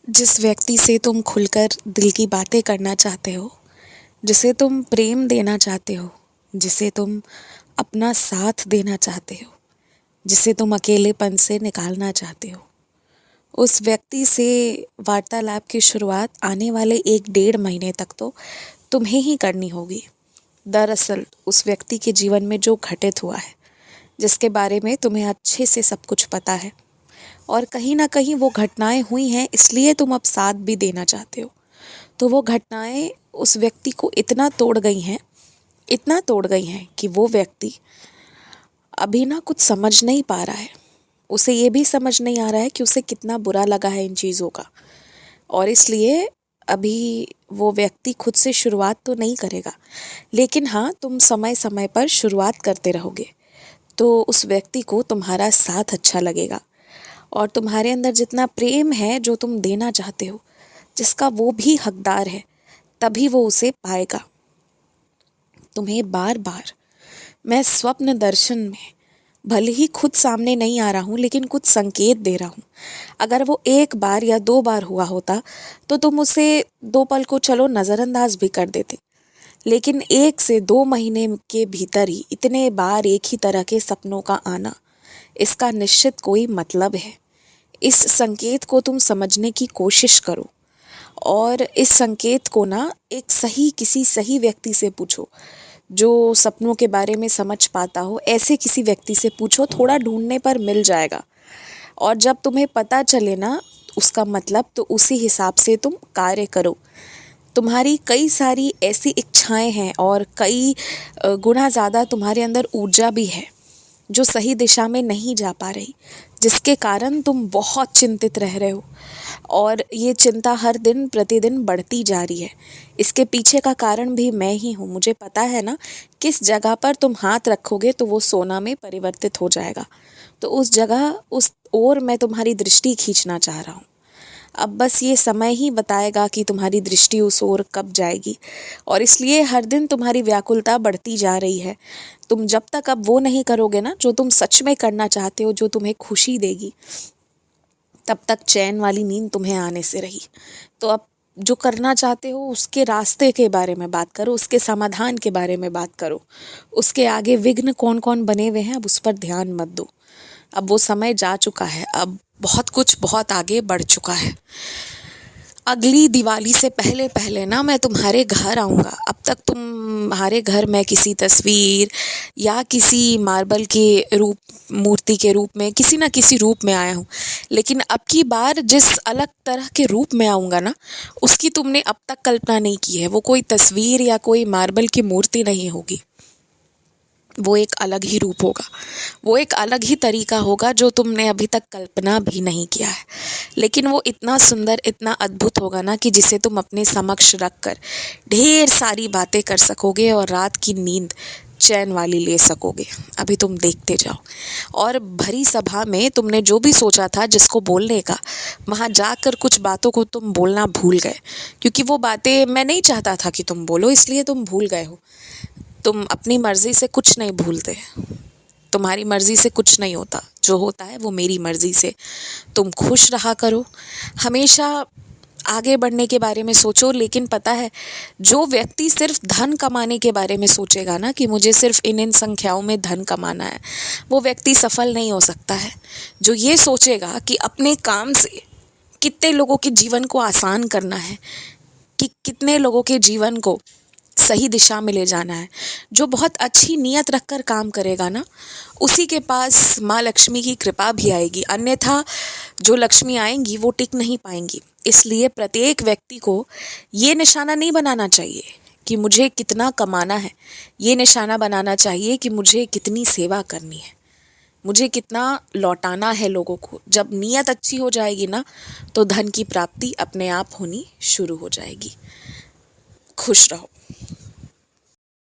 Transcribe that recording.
जिस व्यक्ति से तुम खुलकर दिल की बातें करना चाहते हो, जिसे तुम प्रेम देना चाहते हो, जिसे तुम अपना साथ देना चाहते हो, जिसे तुम अकेलेपन से निकालना चाहते हो, उस व्यक्ति से वार्तालाप की शुरुआत आने वाले 1-1.5 महीने तक तो तुम्हें ही करनी होगी। दरअसल उस व्यक्ति के जीवन में जो घटित हुआ है, जिसके बारे में तुम्हें अच्छे से सब कुछ पता है और कहीं ना कहीं वो घटनाएं हुई हैं, इसलिए तुम अब साथ भी देना चाहते हो। तो वो घटनाएं उस व्यक्ति को इतना तोड़ गई हैं कि वो व्यक्ति अभी ना कुछ समझ नहीं पा रहा है। उसे ये भी समझ नहीं आ रहा है कि उसे कितना बुरा लगा है इन चीज़ों का, और इसलिए अभी वो व्यक्ति खुद से शुरुआत तो नहीं करेगा, लेकिन हाँ, तुम समय समय पर शुरुआत करते रहोगे तो उस व्यक्ति को तुम्हारा साथ अच्छा लगेगा और तुम्हारे अंदर जितना प्रेम है जो तुम देना चाहते हो, जिसका वो भी हकदार है, तभी वो उसे पाएगा। तुम्हें बार बार मैं स्वप्न दर्शन में, भले ही खुद सामने नहीं आ रहा हूँ, लेकिन कुछ संकेत दे रहा हूँ। अगर वो 1 बार या 2 बार हुआ होता तो तुम उसे 2 पल को चलो नज़रअंदाज भी कर देते, लेकिन 1 से 2 महीने के भीतर ही इतने बार एक ही तरह के सपनों का आना, इसका निश्चित कोई मतलब है। इस संकेत को तुम समझने की कोशिश करो और इस संकेत को ना किसी सही व्यक्ति से पूछो, जो सपनों के बारे में समझ पाता हो। ऐसे किसी व्यक्ति से पूछो, थोड़ा ढूंढने पर मिल जाएगा। और जब तुम्हें पता चले ना उसका मतलब, तो उसी हिसाब से तुम कार्य करो। तुम्हारी कई सारी ऐसी इच्छाएं हैं और कई गुना ज़्यादा तुम्हारे अंदर ऊर्जा भी है जो सही दिशा में नहीं जा पा रही, जिसके कारण तुम बहुत चिंतित रह रहे हो और ये चिंता हर दिन प्रतिदिन बढ़ती जा रही है। इसके पीछे का कारण भी मैं ही हूँ। मुझे पता है ना किस जगह पर तुम हाथ रखोगे तो वो सोना में परिवर्तित हो जाएगा। तो उस जगह, उस ओर मैं तुम्हारी दृष्टि खींचना चाह रहा हूँ। अब बस ये समय ही बताएगा कि तुम्हारी दृष्टि उस ओर कब जाएगी, और इसलिए हर दिन तुम्हारी व्याकुलता बढ़ती जा रही है। तुम जब तक अब वो नहीं करोगे ना जो तुम सच में करना चाहते हो, जो तुम्हें खुशी देगी, तब तक चैन वाली नींद तुम्हें आने से रही। तो अब जो करना चाहते हो उसके रास्ते के बारे में बात करो, उसके समाधान के बारे में बात करो। उसके आगे विघ्न कौन कौन बने हुए हैं, अब उस पर ध्यान मत दो। अब वो समय जा चुका है, अब बहुत कुछ बहुत आगे बढ़ चुका है। अगली दिवाली से पहले पहले ना मैं तुम्हारे घर आऊँगा। अब तक तुम्हारे घर मैं किसी तस्वीर या किसी मार्बल के रूप, मूर्ति के रूप में, किसी ना किसी रूप में आया हूँ, लेकिन अब की बार जिस अलग तरह के रूप में आऊँगा ना, उसकी तुमने अब तक कल्पना नहीं की है। वो कोई तस्वीर या कोई मार्बल की मूर्ति नहीं होगी, वो एक अलग ही रूप होगा, वो एक अलग ही तरीका होगा जो तुमने अभी तक कल्पना भी नहीं किया है। लेकिन वो इतना सुंदर, इतना अद्भुत होगा ना कि जिसे तुम अपने समक्ष रख कर ढेर सारी बातें कर सकोगे और रात की नींद चैन वाली ले सकोगे। अभी तुम देखते जाओ। और भरी सभा में तुमने जो भी सोचा था जिसको बोलने का, वहाँ जाकर कुछ बातों को तुम बोलना भूल गए, क्योंकि वो बातें मैं नहीं चाहता था कि तुम बोलो, इसलिए तुम भूल गए हो। तुम अपनी मर्जी से कुछ नहीं भूलते, तुम्हारी मर्जी से कुछ नहीं होता, जो होता है वो मेरी मर्जी से। तुम खुश रहा करो, हमेशा आगे बढ़ने के बारे में सोचो। लेकिन पता है, जो व्यक्ति सिर्फ धन कमाने के बारे में सोचेगा ना कि मुझे सिर्फ इन संख्याओं में धन कमाना है, वो व्यक्ति सफल नहीं हो सकता है। जो ये सोचेगा कि अपने काम से कितने लोगों के जीवन को आसान करना है, कि कितने लोगों के जीवन को सही दिशा में ले जाना है, जो बहुत अच्छी नीयत रखकर काम करेगा ना, उसी के पास माँ लक्ष्मी की कृपा भी आएगी। अन्यथा जो लक्ष्मी आएंगी वो टिक नहीं पाएंगी। इसलिए प्रत्येक व्यक्ति को ये निशाना नहीं बनाना चाहिए कि मुझे कितना कमाना है, ये निशाना बनाना चाहिए कि मुझे कितनी सेवा करनी है, मुझे कितना लौटाना है लोगों को। जब नीयत अच्छी हो जाएगी ना, तो धन की प्राप्ति अपने आप होनी शुरू हो जाएगी। खुश रहो।